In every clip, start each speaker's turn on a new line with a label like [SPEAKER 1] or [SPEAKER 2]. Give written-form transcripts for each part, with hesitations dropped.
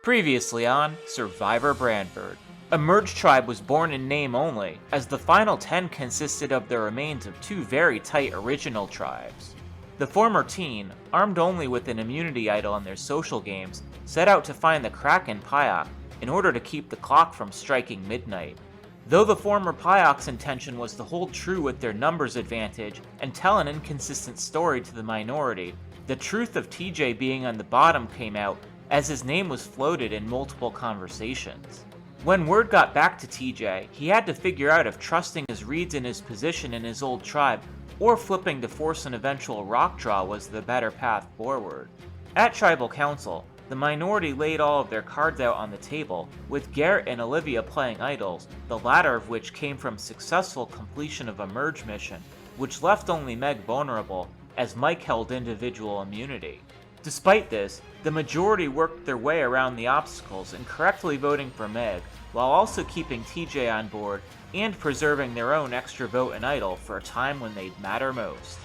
[SPEAKER 1] Previously on Survivor Branford. A merged tribe was born in name only, as the final 10 consisted of the remains of two very tight original tribes. The former Tien, armed only with an immunity idol in their social games, set out to find the Kraken Pyok in order to keep the clock from striking midnight. Though the former Pyok's intention was to hold true with their numbers advantage and tell an inconsistent story to the minority, the truth of TJ being on the bottom came out as his name was floated in multiple conversations. When word got back to TJ, he had to figure out if trusting his reads in his position in his old tribe or flipping to force an eventual rock draw was the better path forward. At Tribal Council, the minority laid all of their cards out on the table, with Garrett and Olivia playing idols, the latter of which came from successful completion of a merge mission, which left only Meg vulnerable, as Mike held individual immunity. Despite this, the majority worked their way around the obstacles and correctly voting for Meg, while also keeping TJ on board and preserving their own extra vote and idol for a time when they'd matter most.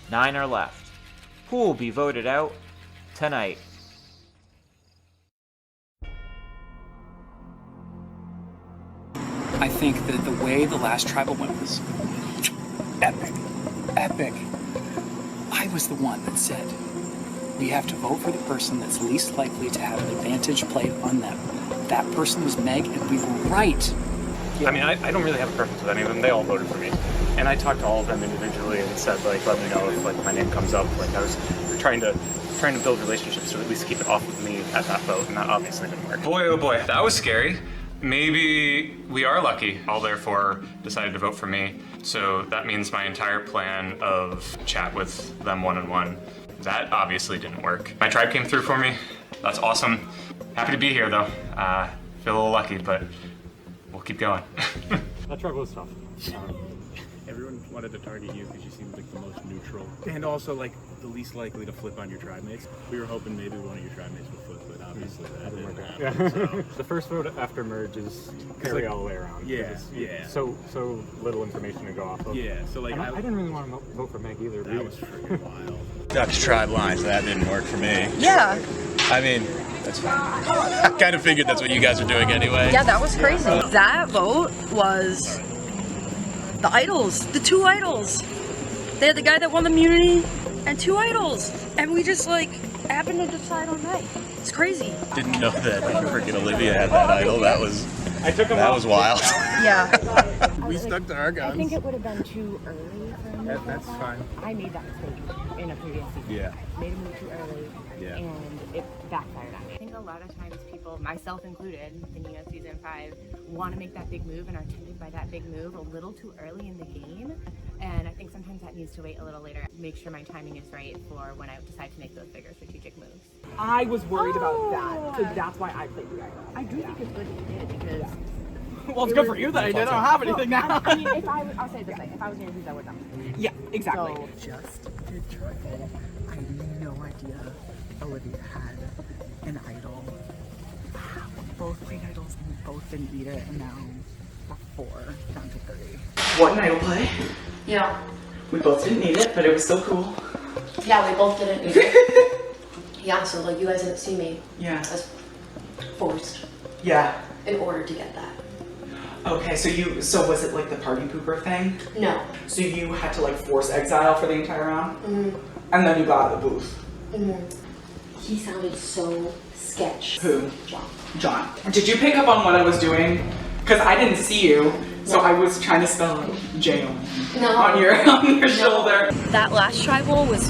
[SPEAKER 1] 9 are left. Who will be voted out tonight?
[SPEAKER 2] I think that the way the last tribal went was epic. Epic. I was the one that said, we have to vote for the person that's least likely to have an advantage played on them. That person was Meg, and we were right.
[SPEAKER 3] I mean, I don't really have a preference with any of them. They all voted for me. And I talked to all of them individually and said, like, let me know if, like, my name comes up. Like, I was trying to build relationships to at least keep it off of me at that vote, and that obviously didn't work.
[SPEAKER 4] Boy, oh boy, that was scary. Maybe we are lucky. All therefore decided to vote for me. So that means my entire plan of chat with them one-on-one, that obviously didn't work. My tribe came through for me. That's awesome. Happy to be here though. Feel a little lucky, but we'll keep going.
[SPEAKER 3] That tribe was tough.
[SPEAKER 5] Everyone wanted to target you because you seemed like the most neutral. And also like the least likely to flip on your tribe mates. We were hoping maybe one of your tribe mates would flip, but obviously that didn't happen. So.
[SPEAKER 3] The first vote after merge is carry
[SPEAKER 5] like,
[SPEAKER 3] all the way around.
[SPEAKER 5] Yeah, yeah.
[SPEAKER 3] So little information to go off of.
[SPEAKER 5] Yeah, so like
[SPEAKER 3] I didn't really want to vote for Meg either.
[SPEAKER 5] That was freaking wild.
[SPEAKER 6] Dutch tribe lines, that didn't work for me.
[SPEAKER 7] Yeah.
[SPEAKER 6] I mean, that's fine. I kind of figured that's what you guys were doing anyway.
[SPEAKER 7] Yeah, that was crazy. That vote was the idols, the two idols. They had the guy that won the immunity and two idols. And we just like happened to decide on Meg. It's crazy.
[SPEAKER 6] Didn't know that freaking Olivia had that idol. That was wild.
[SPEAKER 7] Yeah.
[SPEAKER 5] We stuck to our guns.
[SPEAKER 8] I think it would have been too early for me.
[SPEAKER 5] That's fine.
[SPEAKER 8] I made that mistake in a previous season.
[SPEAKER 6] Yeah.
[SPEAKER 8] Made a move too early,
[SPEAKER 6] Yeah.
[SPEAKER 8] and it backfired on me.
[SPEAKER 9] I think a lot of times people, myself included, thinking of season 5, want to make that big move and are tempted by that big move a little too early in the game. And I think sometimes that needs to wait a little later. Make sure my timing is right for when I decide to make those bigger strategic moves.
[SPEAKER 10] I was worried about that, so that's why I played the idol.
[SPEAKER 8] I do think it's good that you did because.
[SPEAKER 10] Well, it's good for you that I don't have anything now.
[SPEAKER 8] I mean, I'll say it this way: if I was in your shoes, I would not.
[SPEAKER 10] Yeah, exactly.
[SPEAKER 8] So,
[SPEAKER 11] Just did tribal. I had no idea Olivia had an idol. Both played idols and both didn't beat it, and now we're 4 down to 3.
[SPEAKER 10] What an idol play.
[SPEAKER 7] Yeah.
[SPEAKER 10] We both didn't need it, but it was still cool.
[SPEAKER 7] Yeah, we both didn't need it. Yeah, so like you guys didn't see me
[SPEAKER 10] Yeah.
[SPEAKER 7] as forced
[SPEAKER 10] Yeah.
[SPEAKER 7] in order to get that.
[SPEAKER 10] Okay, so was it like the party pooper thing?
[SPEAKER 7] No.
[SPEAKER 10] So you had to like force exile for the entire round?
[SPEAKER 7] Mm-hmm.
[SPEAKER 10] And then you got out of the booth?
[SPEAKER 7] Mm-hmm. He sounded so sketch.
[SPEAKER 10] Who?
[SPEAKER 7] John.
[SPEAKER 10] Did you pick up on what I was doing? Because I didn't see you, so I was trying to spell J on your shoulder.
[SPEAKER 7] That last tribal was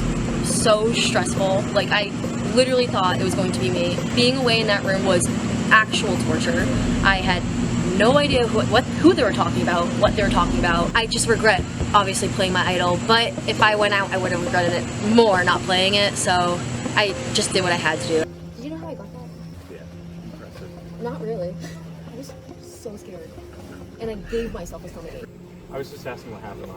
[SPEAKER 7] so stressful. Like I literally thought it was going to be me. Being away in that room was actual torture. I had no idea who they were talking about, what they were talking about. I just regret obviously playing my idol, but if I went out, I would have regretted it more not playing it, so I just did what I had to do.
[SPEAKER 8] Did you know how I got that?
[SPEAKER 5] Yeah, impressive.
[SPEAKER 8] Not really. I was so scared, and I gave myself a stomach ache.
[SPEAKER 3] I was just asking what happened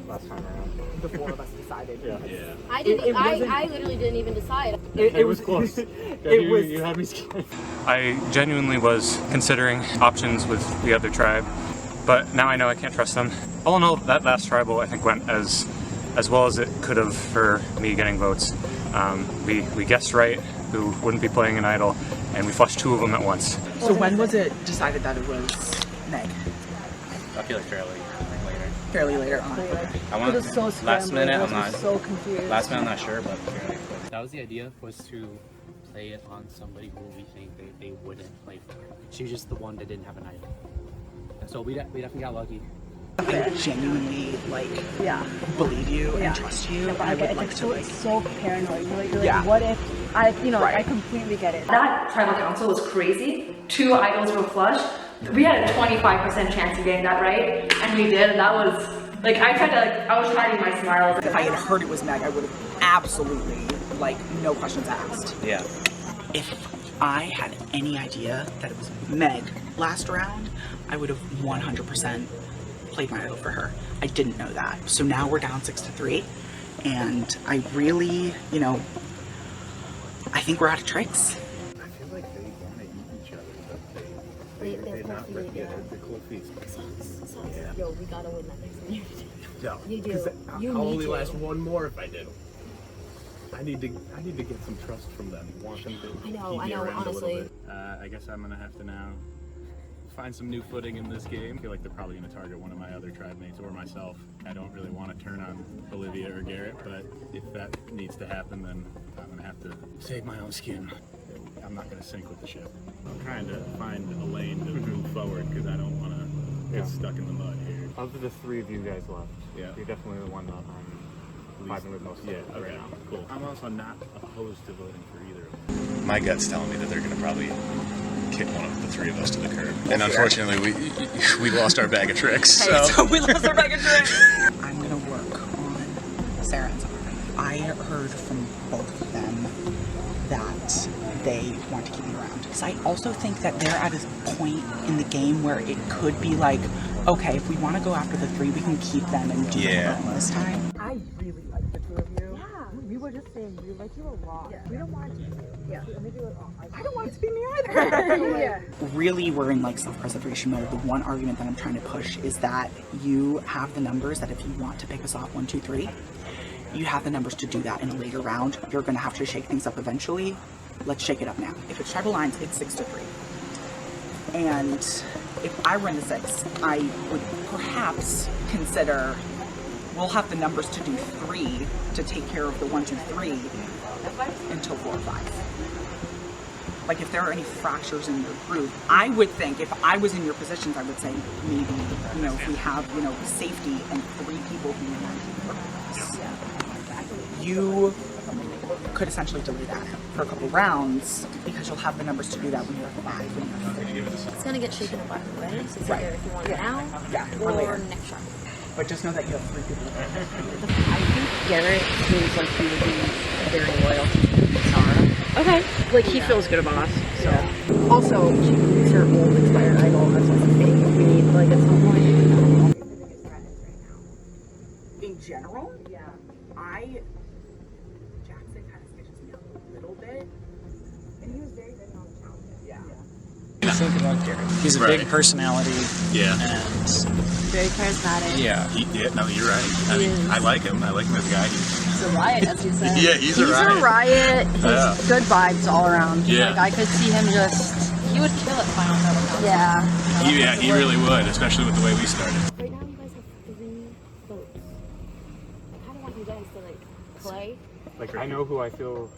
[SPEAKER 3] last time around.
[SPEAKER 10] The 4 of us decided.
[SPEAKER 3] Yeah.
[SPEAKER 9] I didn't. I literally didn't even decide.
[SPEAKER 10] It
[SPEAKER 3] was close.
[SPEAKER 10] You
[SPEAKER 3] had me scared. I genuinely was considering options with the other tribe, but now I know I can't trust them. All in all, that last tribal I think went as well as it could have for me getting votes. We guessed right. who wouldn't be playing an idol, and we flushed 2 of them at once.
[SPEAKER 11] So when was it decided that it was Meg?
[SPEAKER 5] I feel like
[SPEAKER 11] Fairly later on.
[SPEAKER 5] I want
[SPEAKER 12] It was so
[SPEAKER 5] last
[SPEAKER 12] scrambled.
[SPEAKER 5] minute.
[SPEAKER 12] I
[SPEAKER 5] I'm not.
[SPEAKER 12] was so confused.
[SPEAKER 5] Last minute, I'm not sure, but fairly quick.
[SPEAKER 13] That was the idea, was to play it on somebody who we think they wouldn't play for. She was just the one that didn't have an idol. And so we definitely got lucky.
[SPEAKER 11] I genuinely believe you and trust you.
[SPEAKER 12] Yeah, but
[SPEAKER 11] I would
[SPEAKER 12] get,
[SPEAKER 11] like to like.
[SPEAKER 12] so paranoid. You're like, what if I, I completely get it.
[SPEAKER 14] That tribal council was crazy. 2 idols were flushed. We had a 25% chance of getting that right, and we did. And that was like, I was hiding my smile.
[SPEAKER 11] If I had heard it was Meg, I would have absolutely, like, no questions asked.
[SPEAKER 5] Yeah.
[SPEAKER 11] If I had any idea that it was Meg last round, I would have 100% played my idol for her. I didn't know that. So now we're down 6-3, and I really, I think we're out of tricks.
[SPEAKER 5] I feel like they want to eat each other, but they're not. They're cold feet.
[SPEAKER 8] Yeah. Yo, we gotta win that next game.
[SPEAKER 5] No,
[SPEAKER 8] You do. You
[SPEAKER 5] I'll
[SPEAKER 8] need
[SPEAKER 5] only
[SPEAKER 8] to.
[SPEAKER 5] last one more if I do. I need to get some trust from them. Want them to
[SPEAKER 8] I know,
[SPEAKER 5] keep me around
[SPEAKER 8] honestly.
[SPEAKER 5] a little bit. I guess I'm gonna have to now find some new footing in this game. I feel like they're probably gonna target one of my other tribe mates or myself. I don't really want to turn on Olivia or Garrett, but if that needs to happen, then I'm gonna have to save my own skin. I'm not gonna sink with the ship. I'm trying to find a lane to move forward because I don't want to get stuck in the mud here.
[SPEAKER 3] Of the 3 of you guys left,
[SPEAKER 5] Yeah.
[SPEAKER 3] you're definitely the one that I'm vibing with most right now.
[SPEAKER 5] Cool. I'm also not opposed to voting for either of them.
[SPEAKER 6] My gut's telling me that they're going to probably kick one of the 3 of us to the curb. And unfortunately, we lost our bag of tricks. So
[SPEAKER 11] we lost our bag of tricks. I'm gonna work on Sarah and Sarah. I heard from both of them that they want to keep me around. Because I also think that they're at a point in the game where it could be like, okay, if we want to go after the 3, we can keep them and do it this time.
[SPEAKER 12] I really like the 2 of you. Yeah. We were just saying we like you a lot. Yeah. We don't want you. Yeah. I don't want it to be me either. Yeah.
[SPEAKER 11] Really, we're in like self-preservation mode. The one argument that I'm trying to push is that you have the numbers that if you want to pick us off 1, 2, 3, you have the numbers to do that in a later round. You're going to have to shake things up eventually. Let's shake it up now. If it's tribal lines, it's 6-3. And if I run the 6, I would perhaps consider we'll have the numbers to do 3 to take care of the 1, 2, 3 until 4 or 5. Like if there are any fractures in your group, I would think if I was in your positions, I would say maybe, if we have, safety and 3 people who want to you could essentially delay that for a couple rounds because you'll have the numbers to do that when you're at 5. When you're at 3.
[SPEAKER 8] It's gonna get shaken up either way. So it's either if you want it now
[SPEAKER 11] or later.
[SPEAKER 8] next round.
[SPEAKER 11] But just know that you have 3 people.
[SPEAKER 12] I think Garrett seems like he would be very loyal to Sarah. Okay. Like he feels good about us. So also she can use her old expired idol as like a fake if we need like at some point.
[SPEAKER 11] In general, Jackson kind of sketches me out a little bit. And he was very good on the challenge. Yeah.
[SPEAKER 2] I think about Garrett. He's a big personality.
[SPEAKER 6] Yeah.
[SPEAKER 2] And
[SPEAKER 12] Very charismatic.
[SPEAKER 6] Yeah. No, you're right. I mean, I like him. I like him as a guy.
[SPEAKER 12] He's a riot, as you said.
[SPEAKER 6] Yeah, he's a riot.
[SPEAKER 12] He's a riot. He's good vibes all around.
[SPEAKER 6] Yeah.
[SPEAKER 12] Like I could see him just.
[SPEAKER 7] He would kill it final tribal council.
[SPEAKER 12] Yeah.
[SPEAKER 6] He really would, especially with the way we started.
[SPEAKER 8] Right now, you guys have 3 votes. I kind of want you guys to play.
[SPEAKER 3] Like, I know who I feel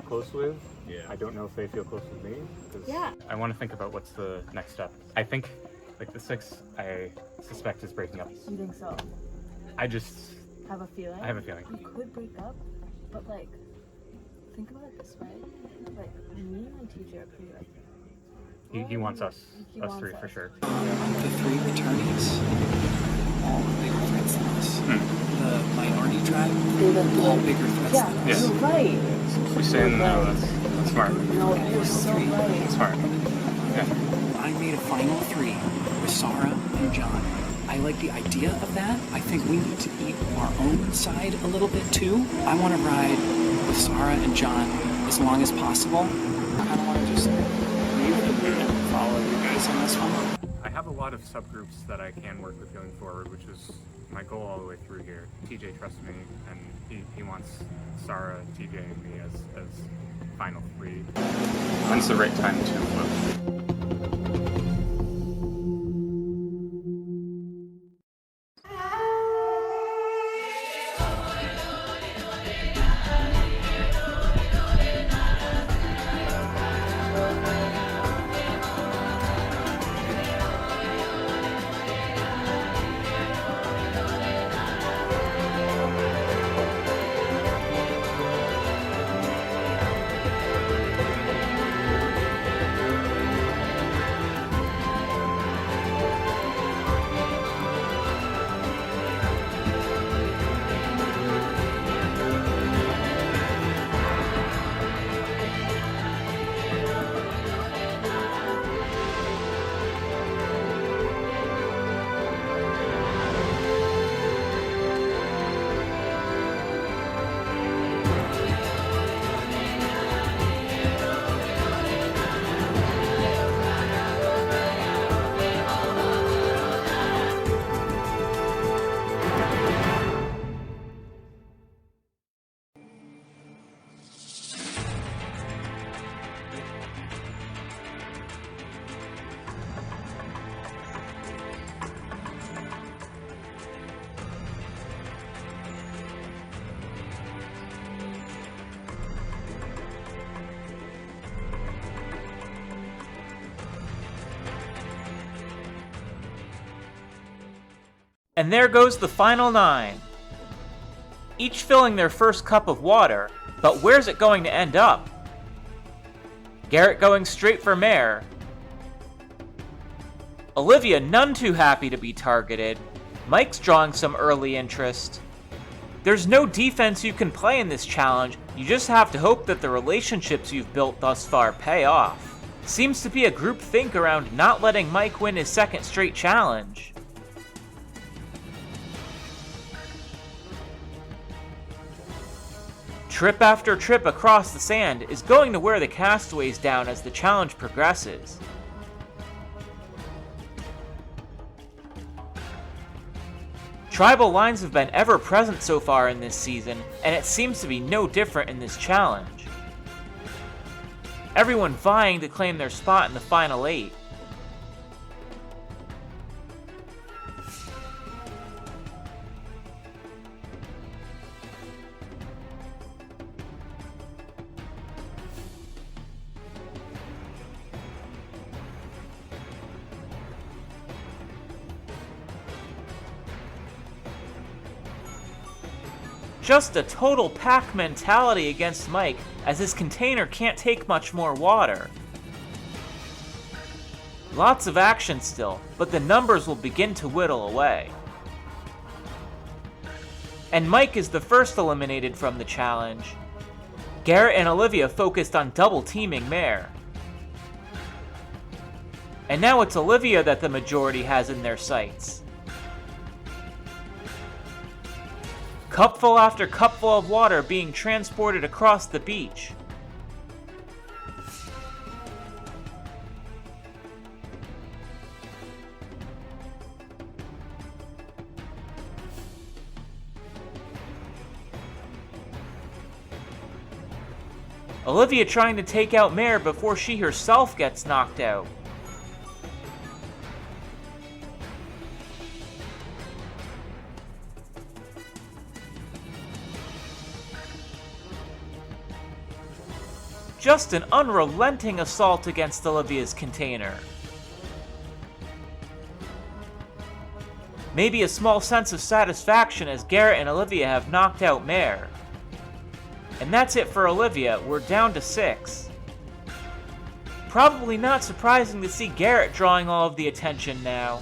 [SPEAKER 3] close with.
[SPEAKER 5] Yeah.
[SPEAKER 3] I don't know if they feel close with me.
[SPEAKER 8] Yeah.
[SPEAKER 3] I want to think about what's the next step. I think, the 6, I suspect is breaking up.
[SPEAKER 12] You think so?
[SPEAKER 3] I just
[SPEAKER 12] Have a feeling?
[SPEAKER 3] I have a feeling.
[SPEAKER 12] You could break up, but think about it this way. Me and my teacher are pretty
[SPEAKER 3] He wants us,
[SPEAKER 12] He
[SPEAKER 3] us
[SPEAKER 12] wants
[SPEAKER 3] 3
[SPEAKER 12] us.
[SPEAKER 3] for sure.
[SPEAKER 2] The 3 returnees, all bigger threats than us. The minority tribe, all bigger threats than us.
[SPEAKER 3] Yeah.
[SPEAKER 12] You're right.
[SPEAKER 3] We say no, that's smart.
[SPEAKER 12] No, you're so right.
[SPEAKER 3] Smart. Yeah.
[SPEAKER 2] I made a final 3 with Sarah and John. I like the idea of that. I think we need to eat our own side a little bit too. I want to ride with Sarah and John as long as possible. I kind of want to just leave and follow you guys on this one.
[SPEAKER 3] I have a lot of subgroups that I can work with going forward, which is my goal all the way through here. TJ trusts me, and he wants Sarah, TJ, and me as final three. When's the right time to vote?
[SPEAKER 1] And there goes the final 9. Each filling their first cup of water, but where's it going to end up? Garrett going straight for Mare. Olivia none too happy to be targeted. Mike's drawing some early interest. There's no defense you can play in this challenge, you just have to hope that the relationships you've built thus far pay off. Seems to be a group think around not letting Mike win his second straight challenge. Trip after trip across the sand is going to wear the castaways down as the challenge progresses. Tribal lines have been ever present so far in this season, and it seems to be no different in this challenge. Everyone vying to claim their spot in the final 8. Just a total pack mentality against Mike, as his container can't take much more water. Lots of action still, but the numbers will begin to whittle away. And Mike is the first eliminated from the challenge. Garrett and Olivia focused on double teaming Mare. And now it's Olivia that the majority has in their sights. Cupful after cupful of water being transported across the beach. Olivia trying to take out Mare before she herself gets knocked out. Just an unrelenting assault against Olivia's container. Maybe a small sense of satisfaction as Garrett and Olivia have knocked out Mare. And that's it for Olivia, we're down to 6. Probably not surprising to see Garrett drawing all of the attention now.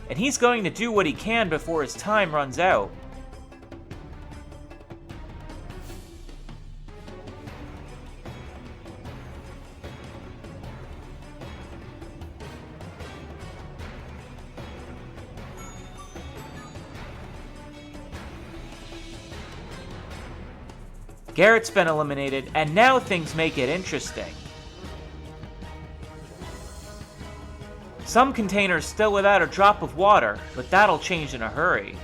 [SPEAKER 1] And he's going to do what he can before his time runs out. Garrett's been eliminated, and now things make it interesting. Some containers still without a drop of water, but that'll change in a hurry.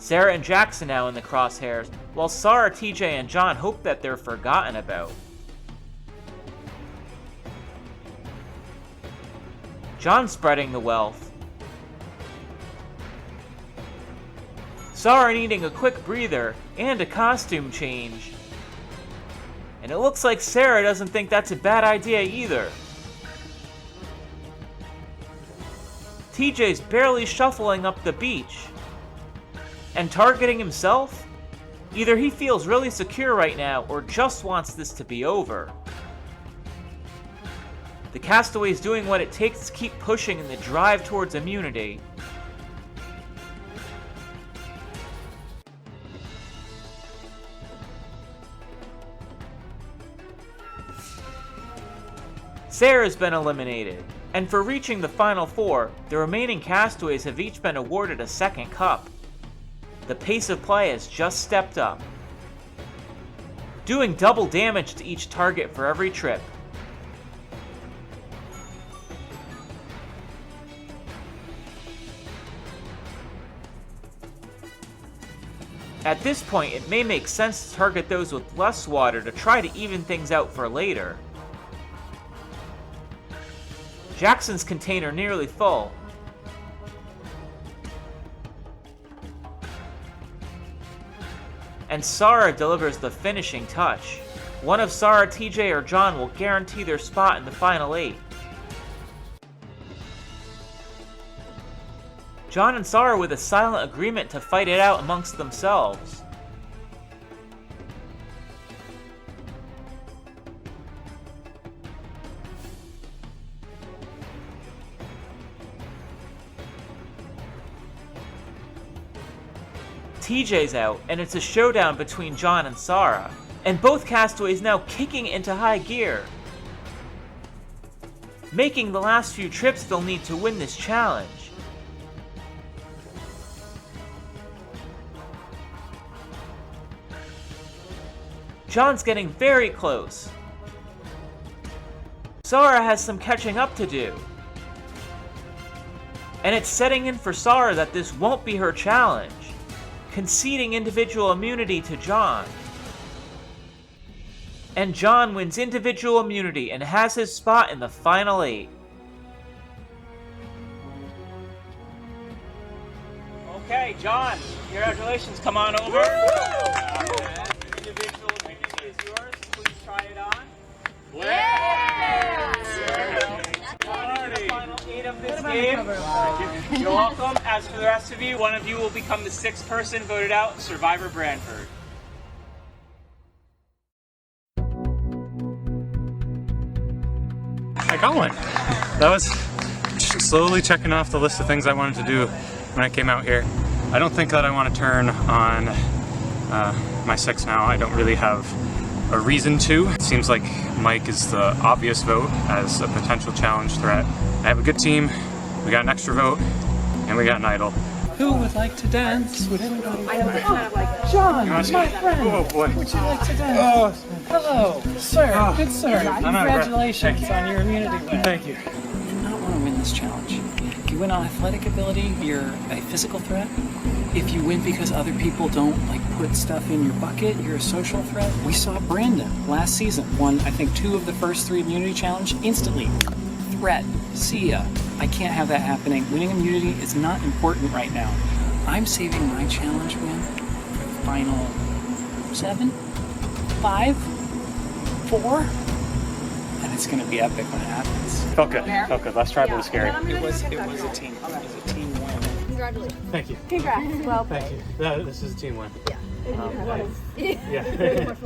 [SPEAKER 1] Sarah and Jackson now in the crosshairs, while Sarah, TJ, and John hope that they're forgotten about. John spreading the wealth. Sarah needing a quick breather and a costume change. And it looks like Sarah doesn't think that's a bad idea either. TJ's barely shuffling up the beach. And targeting himself? Either he feels really secure right now or just wants this to be over. The castaway's doing what it takes to keep pushing in the drive towards immunity. Sarah's been eliminated, and for reaching the final four, the remaining castaways have each been awarded a second cup. The pace of play has just stepped up, doing double damage to each target for every trip. At this point, it may make sense to target those with less water to try to even things out for later. Jackson's container nearly full. And Sarah delivers the finishing touch. One of Sarah, TJ, or John will guarantee their spot in the final 8. John and Sarah with a silent agreement to fight it out amongst themselves. TJ's out, and it's a showdown between John and Sarah, and both castaways now kicking into high gear, making the last few trips they'll need to win this challenge. John's getting very close. Sarah has some catching up to do. And it's setting in for Sarah that this won't be her challenge, conceding individual immunity to John. And John wins individual immunity and has his spot in the final 8. Okay, John, congratulations, come on over. Individual immunity is yours, please try it on. Yeah! The final 8 of this game. You're welcome. As for the rest of you, one of you will become the 6th person voted out in Survivor Branford.
[SPEAKER 3] I got one. That was slowly checking off the list of things I wanted to do when I came out here. I don't think that I want to turn on my 6 now. I don't really have a reason to. It seems like Mike is the obvious vote as a potential challenge threat. I have a good team, we got an extra vote, and we got an idol.
[SPEAKER 2] Who would like to dance with anybody?
[SPEAKER 11] John,
[SPEAKER 3] You wanna
[SPEAKER 11] my
[SPEAKER 3] see?
[SPEAKER 11] friend.
[SPEAKER 3] Oh boy.
[SPEAKER 11] Would you like to dance? Hello, sir. Good sir. Congratulations on your immunity win.
[SPEAKER 3] Thank you.
[SPEAKER 2] You do not want to win this challenge. If you win on athletic ability, you're a physical threat. If you win because other people don't put stuff in your bucket, you're a social threat. We saw Brandon last season won, I think, 2 of the first 3 immunity challenge instantly. Threat. See ya. I can't have that happening. Winning immunity is not important right now. I'm saving my challenge win for the final 7, 5, 4, and it's gonna be epic when it happens.
[SPEAKER 3] Felt good. Felt good. Last tribal was scary.
[SPEAKER 2] It was a team. It was a team win.
[SPEAKER 8] Congratulations.
[SPEAKER 3] Thank you.
[SPEAKER 8] Congrats. Well
[SPEAKER 3] Thank you. This is a team win.
[SPEAKER 8] Yeah.
[SPEAKER 3] Yeah.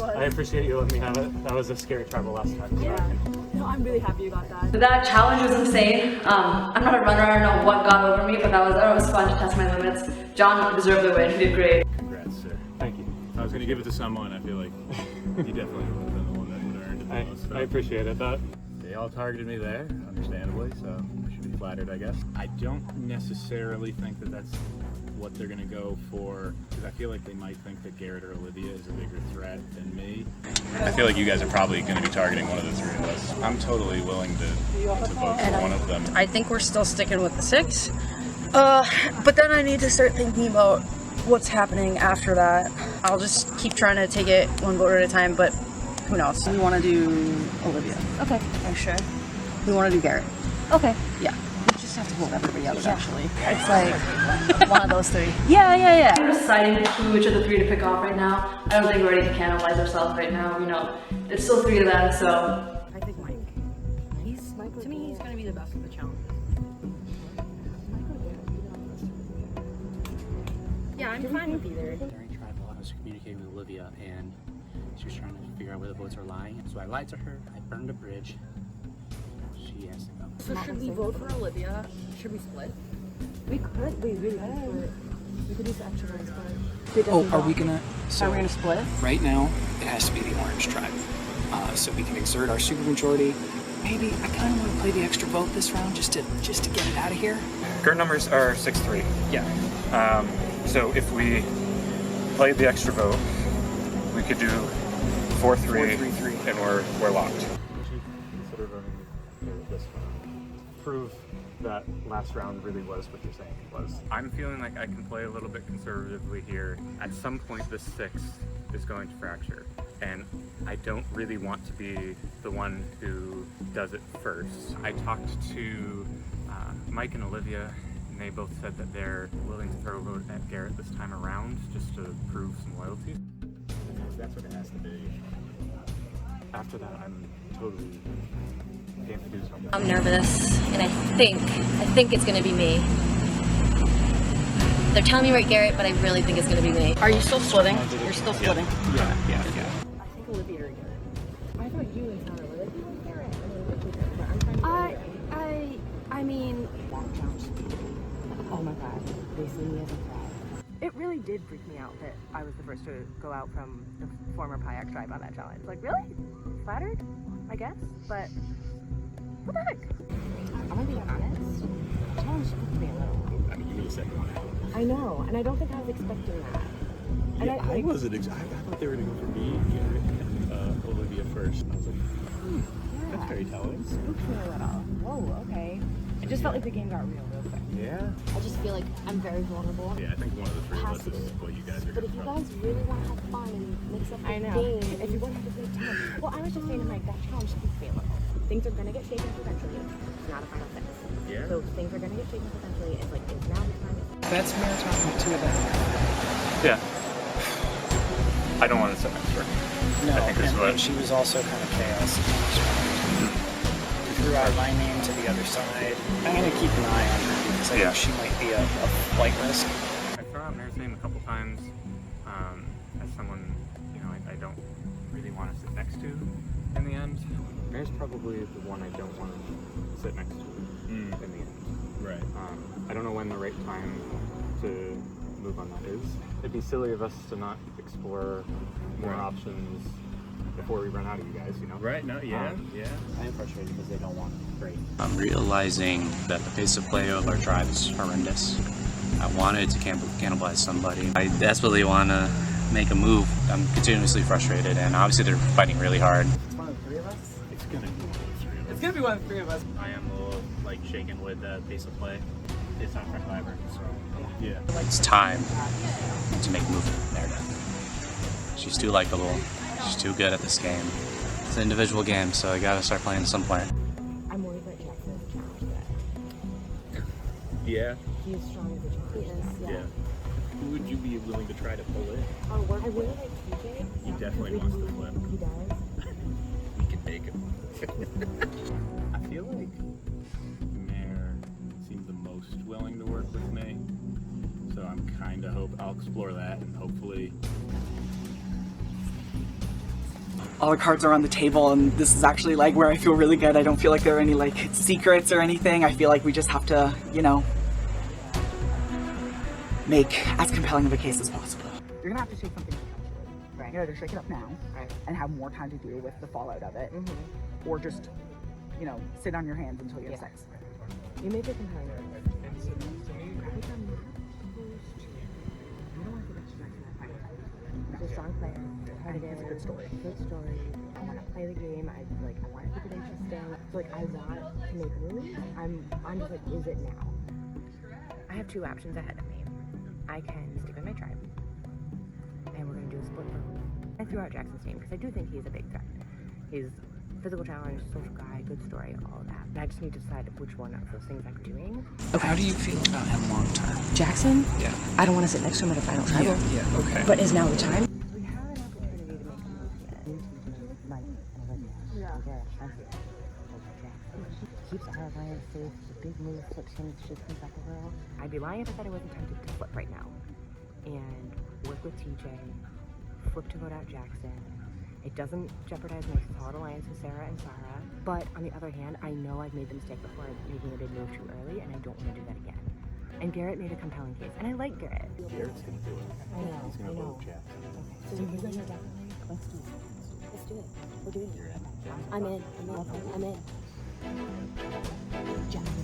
[SPEAKER 3] I appreciate you letting me have it. That was a scary tribal last time. So
[SPEAKER 14] No, I'm really happy you got that.
[SPEAKER 8] That challenge was insane. I'm not a runner, I don't know what got over me, but it was fun to test my limits. John deserved the win, he did great.
[SPEAKER 5] Congrats, sir. Thank you. If I was going to give it to someone, I feel like you definitely would have been the one that would have earned it the most. So.
[SPEAKER 3] I appreciate it.
[SPEAKER 5] They all targeted me there, understandably, so I should be flattered, I guess. I don't necessarily think that that's what they're going to go for, because I feel like they might think that Garrett or Olivia is a bigger threat than me.
[SPEAKER 6] I feel like you guys are probably going to be targeting one of the 3 of us. I'm totally willing to vote for one of them.
[SPEAKER 12] I think we're still sticking with the 6. But then I need to start thinking about what's happening after that. I'll just keep trying to take it one vote at a time, but who knows? We want to do Olivia.
[SPEAKER 7] Okay. Are you sure?
[SPEAKER 12] We want to do Garrett.
[SPEAKER 7] Okay.
[SPEAKER 12] Yeah. We just have to vote everybody else, actually.
[SPEAKER 7] It's like one of those 3.
[SPEAKER 8] Yeah. I'm deciding which of the 3 to pick off right now. I don't think we're ready to cannibalize ourselves right now. You know, there's still 3 of them, so.
[SPEAKER 12] I think Mike. To me, he's going to be the best of the challenge.
[SPEAKER 7] Yeah, I'm fine with either.
[SPEAKER 13] During tribal, I was communicating with Olivia, and she was trying to figure out where the votes are lying. So I lied to her. I burned a bridge. She has to go.
[SPEAKER 12] So should we vote for Olivia? Should we split?
[SPEAKER 14] We could. We really could. We could use the extra votes, but...
[SPEAKER 2] Oh, are we gonna... So
[SPEAKER 12] Are we going to split?
[SPEAKER 2] right now, it has to be the orange tribe. So we can exert our supermajority. Maybe I kind of want to play the extra vote this round just to get it out of here.
[SPEAKER 3] Current numbers are 6-3.
[SPEAKER 2] Yeah.
[SPEAKER 3] So if we played the extra vote, we could do 4-3,
[SPEAKER 2] 4-3-3.
[SPEAKER 3] and we're locked. Consider voting this round. Prove that last round really was what you're saying it was. I'm feeling like I can play a little bit conservatively here. At some point, this 6 is going to fracture, and I don't really want to be the one who does it first. I talked to Mike and Olivia, and they both said that they're willing to throw a vote at Garrett this time around just to prove some loyalty.
[SPEAKER 5] That's what it has to be.
[SPEAKER 3] After that, I'm totally game to do something.
[SPEAKER 7] I'm nervous, and I think it's gonna be me. They're telling me right Garrett, but I really think it's gonna be me.
[SPEAKER 12] Are you still splitting? You're still splitting?
[SPEAKER 3] Yeah.
[SPEAKER 12] I think Olivia or Garrett.
[SPEAKER 14] I thought you and Tyler were like, you and Garrett. But I'm trying to
[SPEAKER 9] I mean,
[SPEAKER 14] oh my god, they see me as a threat.
[SPEAKER 9] it really did freak me out that I was the first to go out from the former Payak tribe on that challenge. Like, really? Flattered? I guess? But what the heck?
[SPEAKER 14] I'm gonna be honest. The challenge took me a little.
[SPEAKER 5] I mean, you need a second one.
[SPEAKER 14] I know, and I don't think I was expecting that. And
[SPEAKER 5] Yeah, I wasn't. I thought they were gonna go for me, Garrett, and Olivia first. I was like, that's very telling.
[SPEAKER 14] Spooked me a little. Whoa, okay. It just felt like the game got real quick.
[SPEAKER 5] Yeah.
[SPEAKER 8] I just feel like I'm very vulnerable.
[SPEAKER 5] Yeah, I think one of the 3 of us is what you guys are
[SPEAKER 8] But if you guys really want to have fun and mix up the
[SPEAKER 14] I know.
[SPEAKER 8] game,
[SPEAKER 14] If you want to have a good time. Well, I was just saying, like, that challenge took me a little. Things are gonna get shaken eventually. It's not a final fix.
[SPEAKER 5] Yeah.
[SPEAKER 14] So things are gonna get shaken eventually. It's like, it's now the time.
[SPEAKER 2] That's marathon 2 of them.
[SPEAKER 3] Yeah. I don't want to sit next to her.
[SPEAKER 2] No,
[SPEAKER 3] I think this is what-
[SPEAKER 2] and she was also kind of chaos. Threw out my name to the other side. I'm gonna keep an eye on her because I think she might be a flight risk.
[SPEAKER 3] I throw out Mare's name a couple times as someone, I don't really want to sit next to in the end. Mare's probably the one I don't want to sit next to in the end.
[SPEAKER 5] Right.
[SPEAKER 3] I don't know when the right time to move on that is. It'd be silly of us to not explore more options before we run out of you guys,
[SPEAKER 5] Right, no, yeah.
[SPEAKER 13] I am frustrated because they don't want it. Great.
[SPEAKER 15] I'm realizing that the pace of play of our tribe is horrendous. I wanted to cannibalize somebody. I desperately want to make a move. I'm continuously frustrated, and obviously they're fighting really hard.
[SPEAKER 14] It's one of the 3 of us.
[SPEAKER 5] It's gonna be one of the 3 of us.
[SPEAKER 14] It's gonna be one of the 3 of us.
[SPEAKER 5] I am a little, shaken with the pace of play. It's not Survivor, so, yeah.
[SPEAKER 15] It's time to make a move there. She's too likable. She's too good at this game. It's an individual game, so I gotta start playing at some point.
[SPEAKER 14] I'm worried that Jackson is a challenge today.
[SPEAKER 5] Yeah.
[SPEAKER 14] He is strong as a challenge.
[SPEAKER 5] Yeah. Who would you be willing to try to pull in?
[SPEAKER 14] I really like TJ.
[SPEAKER 5] He definitely wants to flip.
[SPEAKER 14] He does.
[SPEAKER 5] We can make him. I feel like Mare seems the most willing to work with me. So I'm kind of I'll explore that and hopefully
[SPEAKER 11] all the cards are on the table, and this is actually like where I feel really good. I don't feel like there are any like secrets or anything. I feel like we just have to, you know, make as compelling of a case as possible.
[SPEAKER 12] You're gonna have to shake something potentially. Right. You know, either shake it up now and have more time to deal with the fallout of it, or just, you know, sit on your hands until you have sex.
[SPEAKER 9] You make it compelling. He's a strong player.
[SPEAKER 12] It's a good story.
[SPEAKER 9] Good story. I want to play the game. I want to keep it interesting. So like I want to make moves. I'm just like, is it now? I have two options ahead of me. I can stick with my tribe, and we're gonna do a split vote. I threw out Jackson's name because I do think he's a big threat. He's physical challenge, social guy, good story, all of that. But I just need to decide which one of those things I'm doing.
[SPEAKER 2] Okay. How do you feel about him long term?
[SPEAKER 12] Jackson?
[SPEAKER 2] Yeah.
[SPEAKER 12] I don't want to sit next to him at a final tribal.
[SPEAKER 2] Yeah, okay.
[SPEAKER 12] But is now the time?
[SPEAKER 9] We have an opportunity to make a move here. Mike and Olivia. Yeah. Keeps our alliance safe. The big move flips him, shifts him back a little. I'd be lying if I said I wasn't tempted to flip right now. And work with TJ. Flip to vote out Jackson. It doesn't jeopardize my solid alliance with Sarah and Sarah, but on the other hand, I know I've made the mistake before making a big move too early, and I don't want to do that again. And Garrett made a compelling case, and I like Garrett.
[SPEAKER 5] Garrett's gonna do it.
[SPEAKER 9] I know,
[SPEAKER 5] He's gonna vote Jackson.
[SPEAKER 9] Okay, so you guys are definitely, let's do it. Let's do it. We're doing it.
[SPEAKER 5] You're in.
[SPEAKER 9] I'm in. I'm in. Jackson.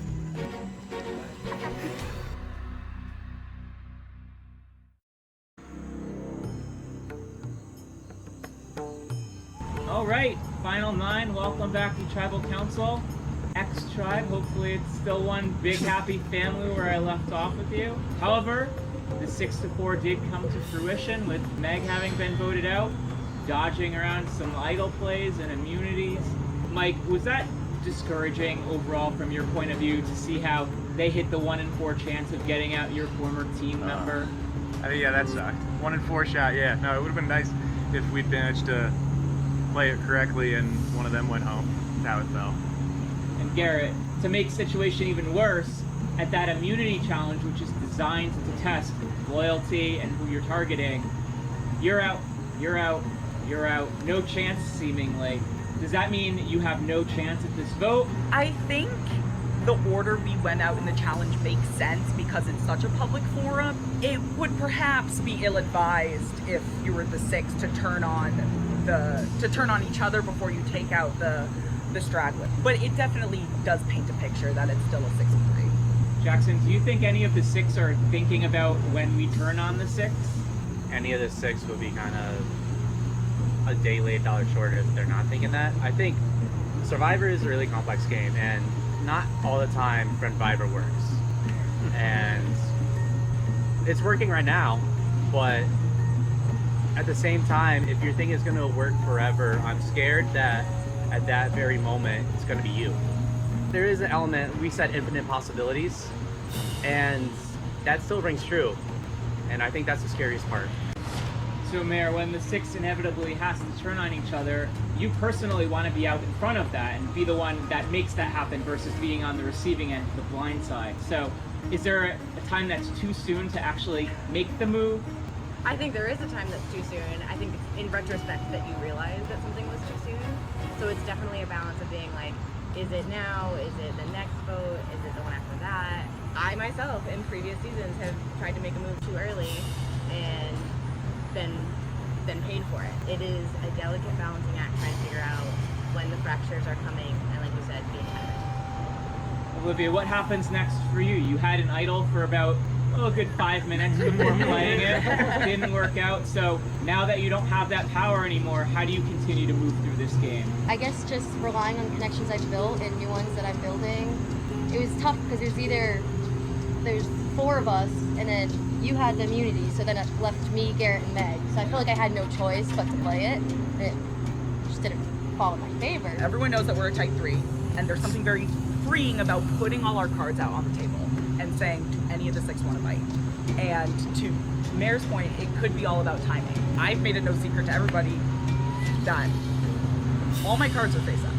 [SPEAKER 1] All right, final 9. Welcome back to Tribal Council. X-Tribe. Hopefully it's still one big happy family where I left off with you. However, the 6-4 did come to fruition with Meg having been voted out, dodging around some idle plays and immunities. Mike, was that discouraging overall from your point of view to see how they hit the 1 in 4 chance of getting out your former team member?
[SPEAKER 5] Yeah, that sucked. 1 in 4 shot, yeah. No, it would have been nice if we'd managed to play it correctly and one of them went home. That's how it fell.
[SPEAKER 1] And Garrett, to make the situation even worse, at that immunity challenge, which is designed to test loyalty and who you're targeting, you're out, no chance seemingly. Does that mean you have no chance at this vote?
[SPEAKER 11] I think the order we went out in the challenge makes sense because it's such a public forum. It would perhaps be ill-advised if you were the 6 to turn on each other before you take out the straggler. But it definitely does paint a picture that it's still a 6-3.
[SPEAKER 1] Jackson, do you think any of the 6 are thinking about when we turn on the 6?
[SPEAKER 15] Any of the 6 would be kind of a day late, dollar short if they're not thinking that. I think Survivor is a really complex game, and not all the time Friendvivor works. And it's working right now, but at the same time, if your thing is going to work forever, I'm scared that at that very moment, it's going to be you. There is an element, we said infinite possibilities, and that still rings true. And I think that's the scariest part.
[SPEAKER 1] So Mayor, when the 6 inevitably has to turn on each other, you personally want to be out in front of that and be the one that makes that happen versus being on the receiving end, the blind side. So is there a time that's too soon to actually make the move?
[SPEAKER 9] I think there is a time that's too soon. I think it's in retrospect that you realize that something was too soon. So it's definitely a balance of being like, is it now? Is it the next vote? Is it the one after that? I myself in previous seasons have tried to make a move too early and then paid for it. It is a delicate balancing act trying to figure out when the fractures are coming and, like you said, being ahead.
[SPEAKER 1] Olivia, what happens next for you? You had an idol for about a good 5 minutes before playing it. Didn't work out. So now that you don't have that power anymore, how do you continue to move through this game?
[SPEAKER 7] I guess just relying on connections I've built and new ones that I'm building. It was tough because there's 4 of us, and then you had the immunity, so then it left me, Garrett, and Meg. So I feel like I had no choice but to play it, and it just didn't fall in my favor.
[SPEAKER 11] Everyone knows that we're a type 3, and there's something very freeing about putting all our cards out on the table and saying, do any of the 6 want to bite? And to Mayor's point, it could be all about timing. I've made it no secret to everybody that all my cards are face up.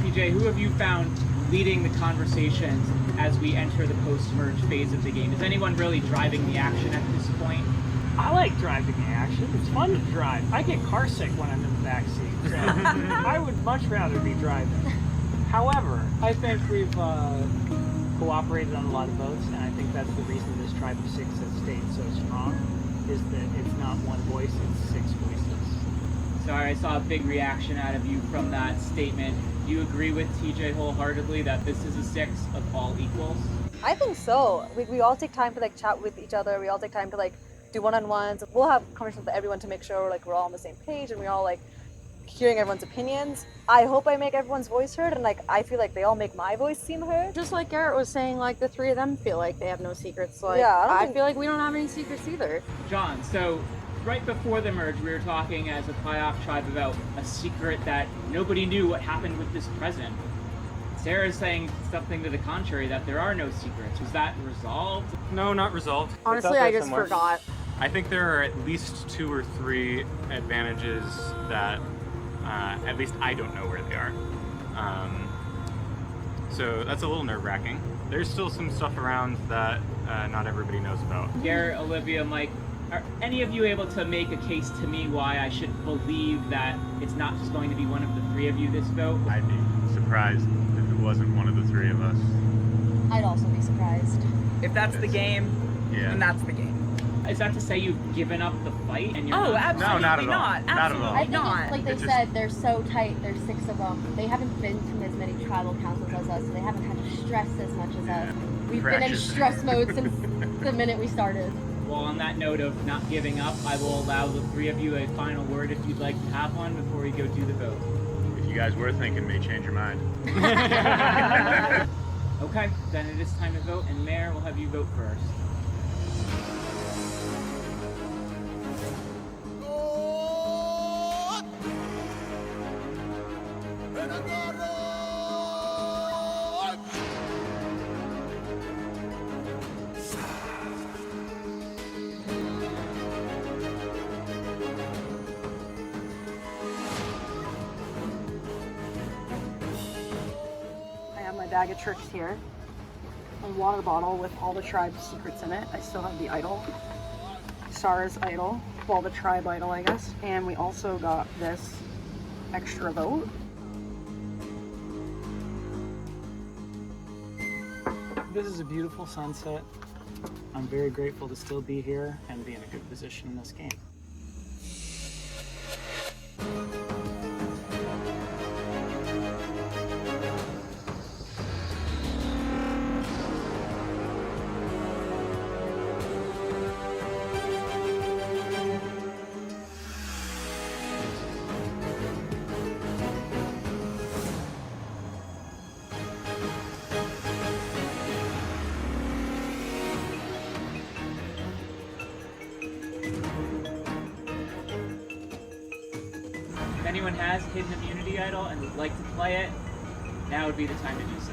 [SPEAKER 1] TJ, who have you found leading the conversations as we enter the post-merge phase of the game? Is anyone really driving the action at this point?
[SPEAKER 16] I like driving the action. It's fun to drive. I get car sick when I'm in the back seat, so I would much rather be driving. However, I think we've cooperated on a lot of votes, and I think that's the reason this tribe of 6 has stayed so strong, is that it's not one voice, it's 6 voices.
[SPEAKER 1] Sorry, I saw a big reaction out of you from that statement. Do you agree with TJ wholeheartedly that this is a 6 of all equals?
[SPEAKER 8] I think so. We all take time to like chat with each other. We all take time to like do one-on-ones. We'll have conversations with everyone to make sure like we're all on the same page and we're all like hearing everyone's opinions. I hope I make everyone's voice heard, and like I feel like they all make my voice seem heard.
[SPEAKER 12] Just like Garrett was saying, like the 3 of them feel like they have no secrets. Like,
[SPEAKER 8] Yeah,
[SPEAKER 12] I feel like we don't have any secrets either.
[SPEAKER 1] John, so right before the merge, we were talking as a playoff tribe about a secret that nobody knew what happened with this present. Sarah's saying something to the contrary, that there are no secrets. Was that resolved?
[SPEAKER 3] No, not resolved.
[SPEAKER 12] Honestly, I just forgot.
[SPEAKER 3] I think there are at least 2 or 3 advantages that at least I don't know where they are. So that's a little nerve-wracking. There's still some stuff around that not everybody knows about.
[SPEAKER 1] Garrett, Olivia, Mike, are any of you able to make a case to me why I should believe that it's not just going to be one of the 3 of you this vote?
[SPEAKER 5] I'd be surprised if it wasn't one of the 3 of us.
[SPEAKER 7] I'd also be surprised.
[SPEAKER 10] If that's the game, then that's the game.
[SPEAKER 1] Is that to say you've given up the fight and you're
[SPEAKER 10] Oh,
[SPEAKER 1] not?
[SPEAKER 10] absolutely
[SPEAKER 5] No, not at all.
[SPEAKER 10] not.
[SPEAKER 5] Not at all.
[SPEAKER 7] I think
[SPEAKER 10] not.
[SPEAKER 7] it's like they said, they're so tight, there's 6 of them. They haven't been to as many tribal councils as us, so they haven't had to stress as much as us. We've been in
[SPEAKER 5] Precious.
[SPEAKER 7] stress mode since the minute we started.
[SPEAKER 1] Well, on that note of not giving up, I will allow the 3 of you a final word if you'd like to have one before we go do the vote.
[SPEAKER 5] If you guys were thinking me, change your mind.
[SPEAKER 1] Okay, then it is time to vote, and Mayor, we'll have you vote first.
[SPEAKER 12] I have my bag of tricks here. A water bottle with all the tribe's secrets in it. I still have the idol. Sarah's idol. Well, the tribe idol, I guess. And we also got this extra vote.
[SPEAKER 16] This is a beautiful sunset. I'm very grateful to still be here and be in a good position in this game.
[SPEAKER 1] If anyone has Hidden Immunity Idol and would like to play it, now would be the time to do so.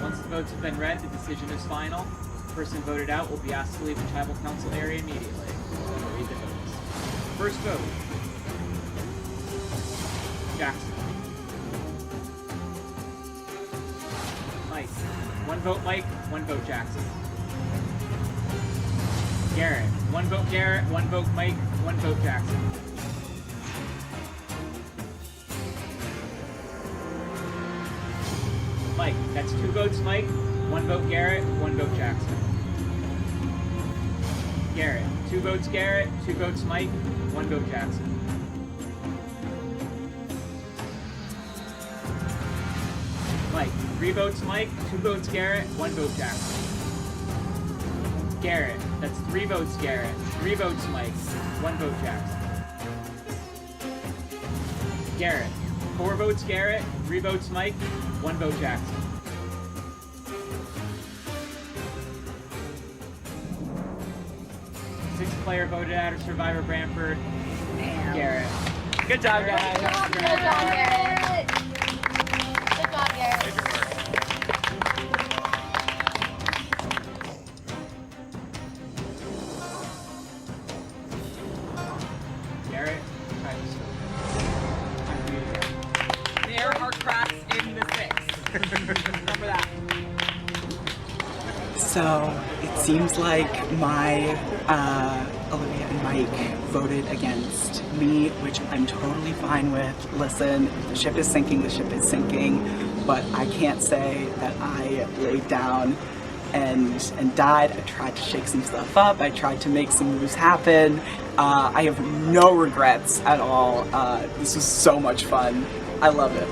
[SPEAKER 1] Once the votes have been read, the decision is final. The person voted out will be asked to leave the tribal council area immediately. So I'll read the votes. First vote. Jackson. Mike. 1 vote Mike, 1 vote Jackson. Garrett. 1 vote Garrett, 1 vote Mike, 1 vote Jackson. Mike. That's 2 votes Mike, 1 vote Garrett, 1 vote Jackson. Garrett. 2 votes Garrett, 2 votes Mike, 1 vote Jackson. Mike. 3 votes Mike, 2 votes Garrett, 1 vote Jackson. Garrett. That's 3 votes Garrett, 3 votes Mike, 1 vote Jackson. Garrett. 4 votes Garrett, 3 votes Mike, 1 vote Jackson. Sixth player voted out of Survivor Branford. Garrett.
[SPEAKER 10] Good job, guys.
[SPEAKER 7] Good job, Garrett. Good job, Garrett.
[SPEAKER 1] Garrett, try to stop.
[SPEAKER 10] There are cracks in the 6. Remember that.
[SPEAKER 11] So it seems like my Olivia and Mike voted against me, which I'm totally fine with. Listen, if the ship is sinking, the ship is sinking, but I can't say that I laid down and died. I tried to shake some stuff up. I tried to make some moves happen. I have no regrets at all. This was so much fun. I love it.